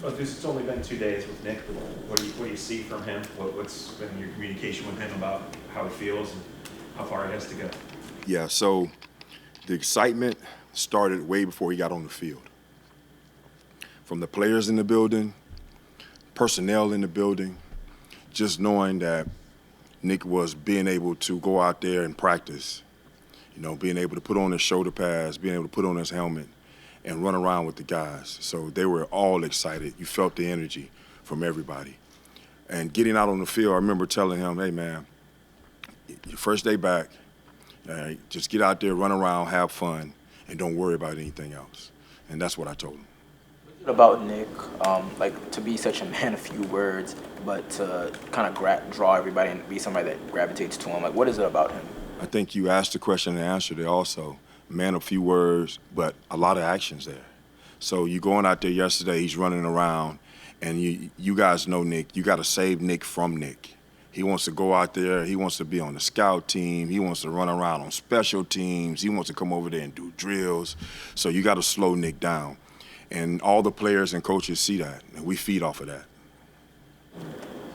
Well, it's only been 2 days with Nick. What do you see from him? What's been your communication with him about how he feels and how far he has to go? Yeah, so the excitement started way before he got on the field. From the players in the building, personnel in the building, just knowing that Nick was being able to go out there and practice, being able to put on his shoulder pads, being able to put on his helmet and run around with the guys. So they were all excited. You felt the energy from everybody. And getting out on the field, I remember telling him, hey, man, your first day back, just get out there, run around, have fun, and don't worry about anything else. And that's what I told him. About Nick, like to be such a man of few words, but to kind of draw everybody and be somebody that gravitates to him. Like, what is it about him? I think you asked the question and answered it also. Man of few words, but a lot of actions there. So you going out there yesterday, he's running around, and you guys know Nick. You got to save Nick from Nick. He wants to go out there. He wants to be on the scout team. He wants to run around on special teams. He wants to come over there and do drills. So you got to slow Nick down. And all the players and coaches see that, and we feed off of that.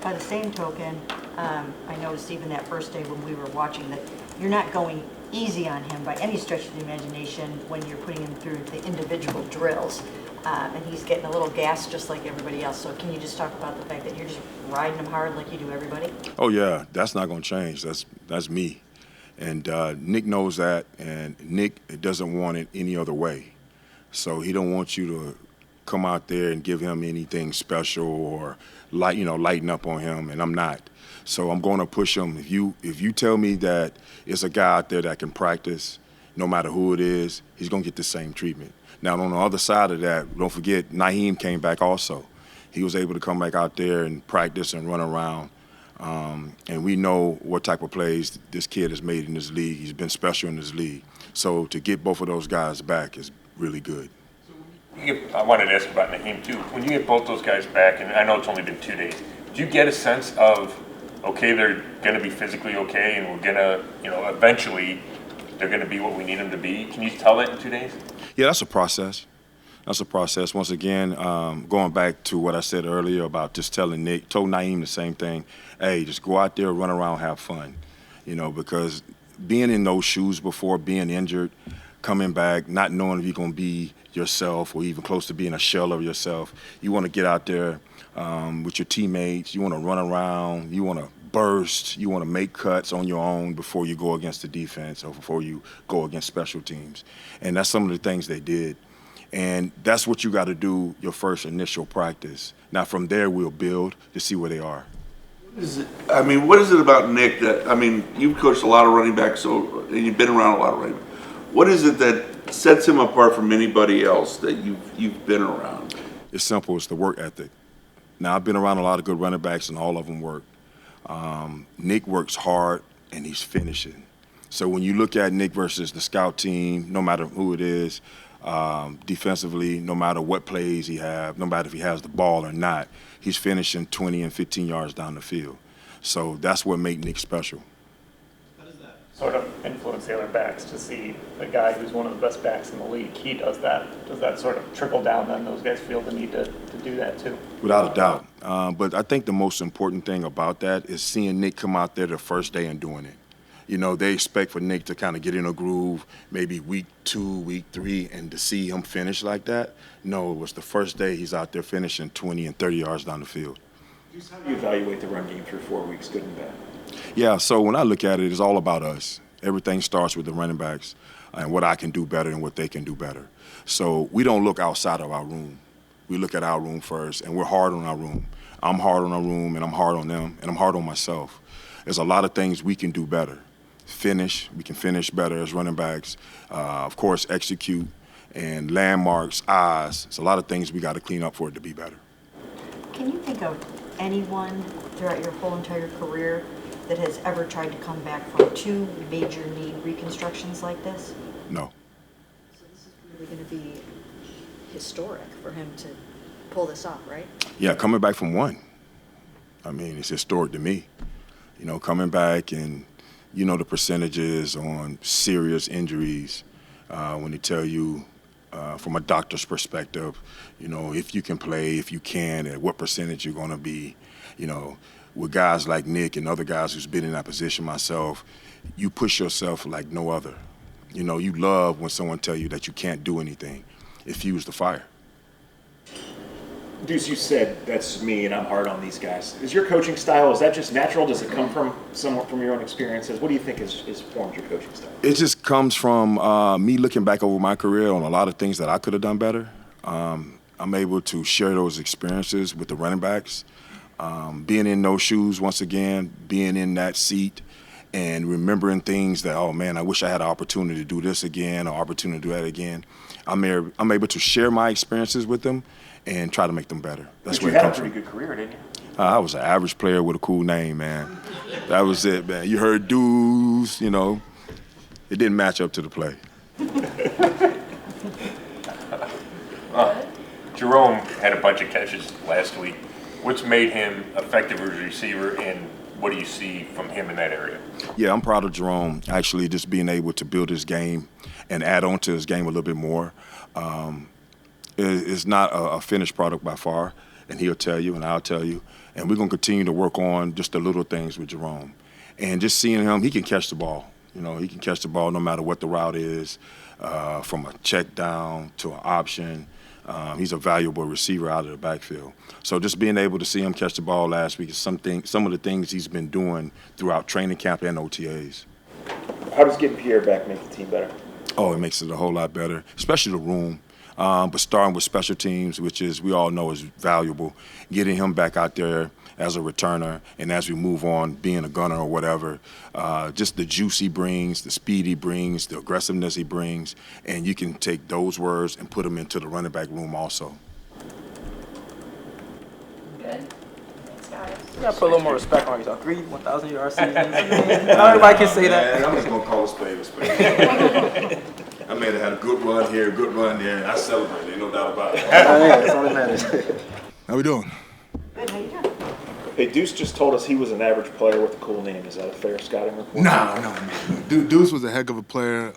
By the same token, I noticed even that first day when we were watching that you're not going easy on him by any stretch of the imagination when you're putting him through the individual drills. And he's getting a little gas just like everybody else. So can you just talk about the fact that you're just riding him hard like you do everybody? Oh, yeah, that's not going to change. That's me. And Nick knows that, and Nick doesn't want it any other way. So he don't want you to come out there and give him anything special or lighten up on him, and I'm not. So I'm going to push him. If you tell me that it's a guy out there that can practice, no matter who it is, he's going to get the same treatment. Now, on the other side of that, don't forget, Naheem came back also. He was able to come back out there and practice and run around. And we know what type of plays this kid has made in this league. He's been special in this league. So to get both of those guys back is really good. I wanted to ask about Naheem too. When you get both those guys back, and I know it's only been 2 days, do you get a sense of, okay, they're going to be physically okay, and we're going to, eventually they're going to be what we need them to be? Can you tell that in 2 days? Yeah, that's a process. That's a process. Once again, going back to what I said earlier about just telling Nick, told Naeem the same thing. Hey, just go out there, run around, have fun. Because being in those shoes before, being injured, coming back, not knowing if you're going to be yourself or even close to being a shell of yourself, you want to get out there with your teammates. You want to run around. You want to burst. You want to make cuts on your own before you go against the defense or before you go against special teams. And that's some of the things they did. And that's what you got to do your first initial practice. Now, from there, we'll build to see where they are. What is it about Nick that, you've coached a lot of running backs, and you've been around a lot of running backs. What is it that sets him apart from anybody else that you've been around? It's simple. It's the work ethic. Now, I've been around a lot of good running backs, and all of them work. Nick works hard, and he's finishing. So when you look at Nick versus the scout team, no matter who it is, defensively, no matter what plays he has, no matter if he has the ball or not, he's finishing 20 and 15 yards down the field. So that's what makes Nick special. How does that sort of influence the other backs to see a guy who's one of the best backs in the league? He does that. Does that sort of trickle down then those guys feel the need to do that too? Without a doubt. But I think the most important thing about that is seeing Nick come out there the first day and doing it. They expect for Nick to kind of get in a groove, maybe week 2, week 3, and to see him finish like that. No, it was the first day he's out there finishing 20 and 30 yards down the field. How do you evaluate the run game through 4 weeks, good and bad? Yeah, so when I look at it, it's all about us. Everything starts with the running backs and what I can do better and what they can do better. So we don't look outside of our room. We look at our room first, and we're hard on our room. I'm hard on our room, and I'm hard on them, and I'm hard on myself. There's a lot of things we can do better. We can finish better as running backs. Of course, execute and landmarks, eyes. It's a lot of things we got to clean up for it to be better. Can you think of anyone throughout your whole entire career that has ever tried to come back from 2 major knee reconstructions like this? No. So this is really going to be historic for him to pull this off, right? Yeah, coming back from 1. It's historic to me. Coming back and the percentages on serious injuries when they tell you from a doctor's perspective, if you can play, if you can, at what percentage you're going to be, with guys like Nick and other guys who's been in that position myself, you push yourself like no other. You love when someone tell you that you can't do anything. It fuels the fire. Duce, you said that's me and I'm hard on these guys. Is your coaching style, is that just natural? Does it come from somewhat from your own experiences? What do you think is formed your coaching style? It just comes from me looking back over my career on a lot of things that I could have done better. I'm able to share those experiences with the running backs. Being in those shoes once again, being in that seat and remembering things that, oh man, I wish I had an opportunity to do this again or opportunity to do that again. I'm able to share my experiences with them and try to make them better. That's But where you it had a comes pretty from. good career, didn't you? I was an average player with a cool name, man. That was it, man. You heard Duce, it didn't match up to the play. Jerome had a bunch of catches last week. What's made him effective as a receiver, and what do you see from him in that area? Yeah, I'm proud of Jerome, actually, just being able to build his game and add on to his game a little bit more. It's not a finished product by far, and he'll tell you, and I'll tell you. And we're going to continue to work on just the little things with Jerome. And just seeing him, he can catch the ball. He can catch the ball no matter what the route is, from a check down to an option. He's a valuable receiver out of the backfield. So just being able to see him catch the ball last week is some of the things he's been doing throughout training camp and OTAs. How does getting Pierre back make the team better? Oh, it makes it a whole lot better, especially the room. But starting with special teams, which is we all know is valuable, getting him back out there as a returner, and as we move on, being a gunner or whatever, just the juice he brings, the speed he brings, the aggressiveness he brings, and you can take those words and put them into the running back room also. Good. Thanks, guys. You gotta put a little more respect on yourself. 3 1,000-yard seasons. Not everybody can say that. I'm just going to call a spade a spade. I may have had a good run here, a good run there, and I celebrate. Ain't no doubt about it. That's all that matters. How we doing? Good, how you doing? Hey, Duce just told us he was an average player with a cool name. Is that a fair scouting report? No. Duce was a heck of a player.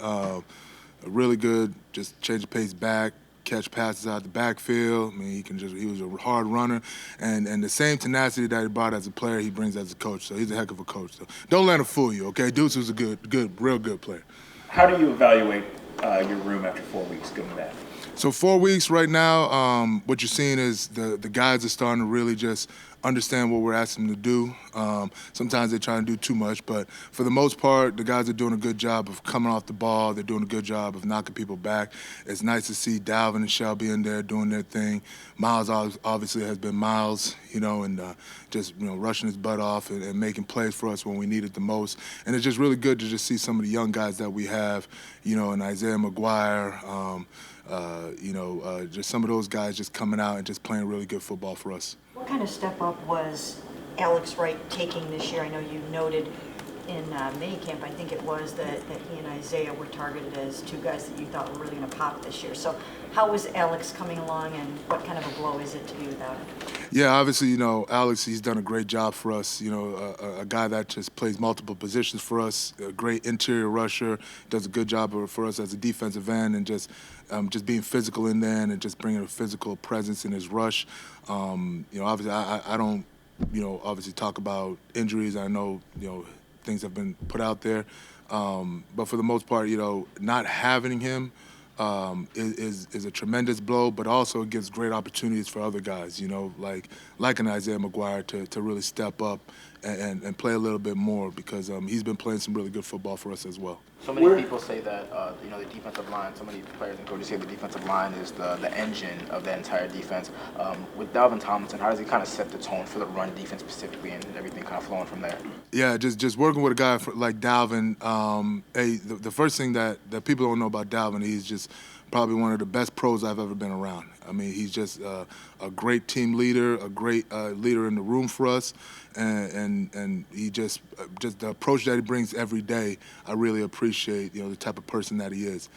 Really good, just change the pace back, catch passes out the backfield. I mean, he was a hard runner. And the same tenacity that he brought as a player, he brings as a coach. So he's a heck of a coach. So don't let him fool you, okay? Duce was a real good player. How do you evaluate your room after 4 weeks going back? So 4 weeks right now, what you're seeing is the guys are starting to really just understand what we're asking them to do. Sometimes they try to do too much, but for the most part, the guys are doing a good job of coming off the ball. They're doing a good job of knocking people back. It's nice to see Dalvin and Shelby in there doing their thing. Miles obviously has been Miles, and just rushing his butt off and making plays for us when we need it the most. And it's just really good to just see some of the young guys that we have, and Isaiah McGuire, just some of those guys just coming out and just playing really good football for us. What kind of step up was Alex Wright taking this year? I know you noted in minicamp, I think it was, that he and Isaiah were targeted as two guys that you thought were really going to pop this year. So how was Alex coming along, and what kind of a blow is it to be without him? Yeah, obviously, Alex, he's done a great job for us. A guy that just plays multiple positions for us, a great interior rusher, does a good job for us as a defensive end, and just being physical in there and just bringing a physical presence in his rush. Obviously, I don't, obviously talk about injuries. I know, things have been put out there. But for the most part, not having him is a tremendous blow, but also it gives great opportunities for other guys, like an Isaiah McGuire to really step up and play a little bit more, because he's been playing some really good football for us as well. So many people say that, the defensive line, so many players and coaches say the defensive line is the engine of that entire defense. With Dalvin Tomlinson, how does he kind of set the tone for the run defense specifically, and everything kind of flowing from there? Yeah, just working with a guy like Dalvin. The first thing that people don't know about Dalvin, he's just probably one of the best pros I've ever been around. I mean, he's just a great team leader, a great leader in the room for us, and he just the approach that he brings every day, I really appreciate, the type of person that he is.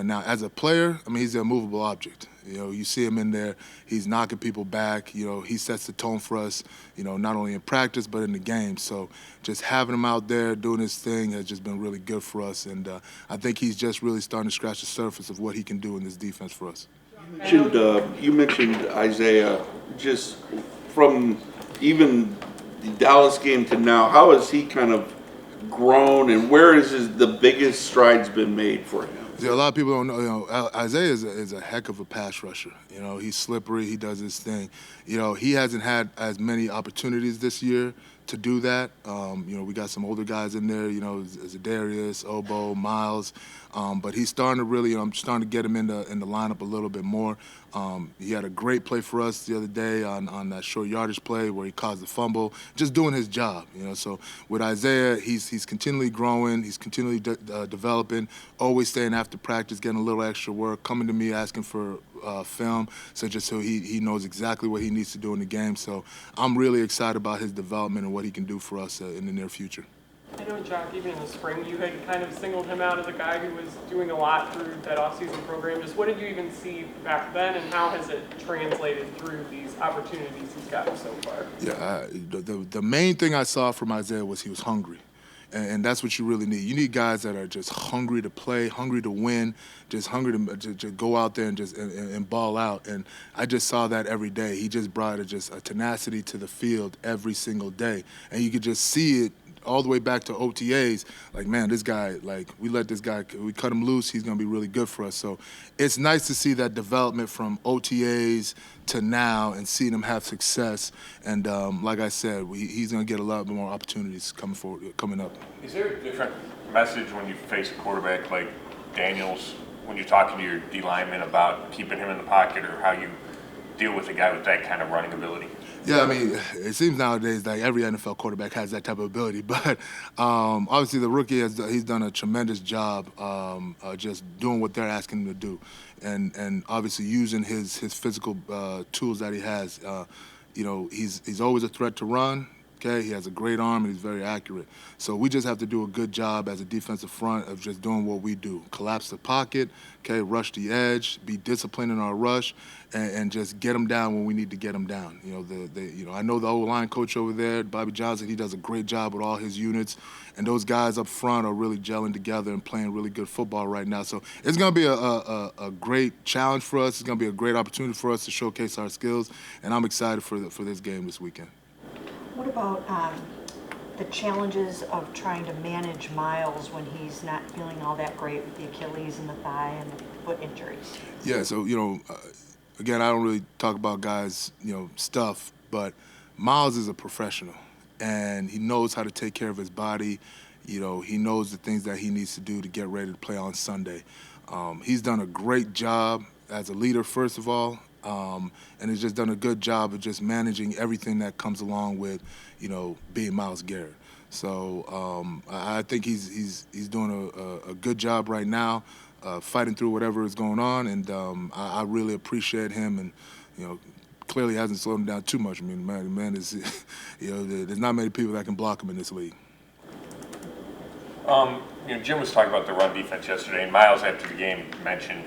Now, as a player, I mean, he's an immovable object. You know, you see him in there, he's knocking people back. You know, he sets the tone for us, you know, not only in practice but in the game. So just having him out there doing his thing has just been really good for us. And I think he's just really starting to scratch the surface of what he can do in this defense for us. You mentioned Isaiah, just from even the Dallas game to now, how has he kind of grown, and where is the biggest strides been made for him? Yeah, a lot of people don't know. You know, Isaiah is a heck of a pass rusher. You know, he's slippery. He does his thing. You know, he hasn't had as many opportunities this year to do that. You know, we got some older guys in there. You know, Zadarius, Obo, Miles, but he's starting to really. I'm starting to get him in the lineup a little bit more. He had a great play for us the other day on that short yardage play where he caused the fumble, just doing his job. You know, so with Isaiah, he's continually growing. He's continually developing. Always staying after practice, getting a little extra work, coming to me asking for film, so just so he knows exactly what he needs to do in the game. So I'm really excited about his development and what he can do for us in the near future. I know, Jacques, even in the spring, you had kind of singled him out as a guy who was doing a lot through that offseason program. Just what did you even see back then, and how has it translated through these opportunities he's gotten so far? Yeah, the main thing I saw from Isaiah was he was hungry. And that's what you really need. You need guys that are just hungry to play, hungry to win, just hungry to go out there and just and ball out. And I just saw that every day. He just brought just a tenacity to the field every single day. And you could just see it all the way back to OTAs, like, man, this guy, like, we cut him loose, he's going to be really good for us. So it's nice to see that development from OTAs to now and seeing him have success. And like I said, he's going to get a lot more opportunities coming up. Is there a different message when you face a quarterback like Daniels, when you're talking to your D lineman about keeping him in the pocket, or how you deal with a guy with that kind of running ability? Yeah, I mean, it seems nowadays like every NFL quarterback has that type of ability. But obviously the rookie, he's done a tremendous job just doing what they're asking him to do. And obviously using his physical tools that he has. You know, he's always a threat to run. Okay, he has a great arm and he's very accurate. So we just have to do a good job as a defensive front of just doing what we do. Collapse the pocket, okay, rush the edge, be disciplined in our rush, and just get them down when we need to get them down. You know, I know the O-line coach over there, Bobby Johnson, he does a great job with all his units. And those guys up front are really gelling together and playing really good football right now. So it's going to be a great challenge for us. It's going to be a great opportunity for us to showcase our skills. And I'm excited for this game this weekend. What about the challenges of trying to manage Miles when he's not feeling all that great with the Achilles and the thigh and the foot injuries? Yeah, so, you know, again, I don't really talk about guys, you know, stuff, but Miles is a professional, and he knows how to take care of his body. You know, he knows the things that he needs to do to get ready to play on Sunday. He's done a great job as a leader, first of all, and has just done a good job of just managing everything that comes along with, you know, being Myles Garrett. So I think he's doing a good job right now, fighting through whatever is going on, and I really appreciate him, and, you know, clearly hasn't slowed him down too much. I mean, man is, you know, there's not many people that can block him in this league. You know, Jim was talking about the run defense yesterday, and Miles after the game mentioned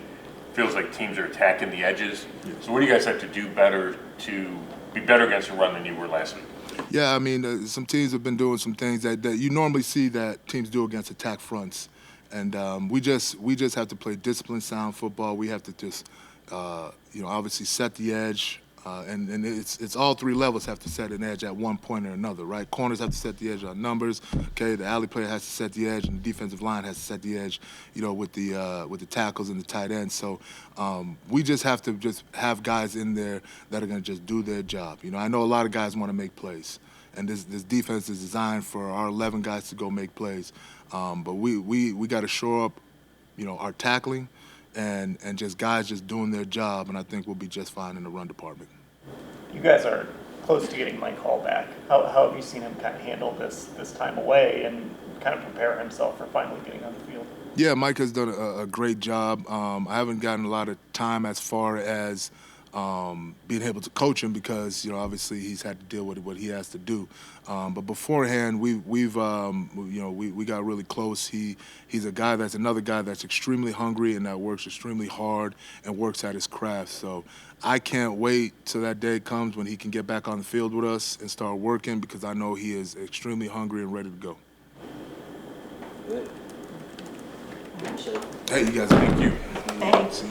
feels like teams are attacking the edges. So what do you guys have to do better to be better against the run than you were last week? Yeah, I mean, some teams have been doing some things that you normally see that teams do against attack fronts. And we just have to play disciplined, sound football. We have to just, you know, obviously set the edge. And it's all three levels have to set an edge at one point or another, right? Corners have to set the edge on numbers. Okay, the alley player has to set the edge, and the defensive line has to set the edge, you know, with the tackles and the tight ends. So we just have to just have guys in there that are going to just do their job. You know, I know a lot of guys want to make plays, and this defense is designed for our 11 guys to go make plays. But we got to shore up, you know, our tackling. And just guys just doing their job, and I think we'll be just fine in the run department. You guys are close to getting Mike Hall back. How have you seen him kind of handle this time away and kind of prepare himself for finally getting on the field? Yeah, Mike has done a great job. I haven't gotten a lot of time as far as being able to coach him because, you know, obviously he's had to deal with what he has to do. But beforehand, we got really close. He's another guy that's extremely hungry and that works extremely hard and works at his craft. So I can't wait till that day comes when he can get back on the field with us and start working, because I know he is extremely hungry and ready to go. Good. Hey, you guys, thank you. Thanks.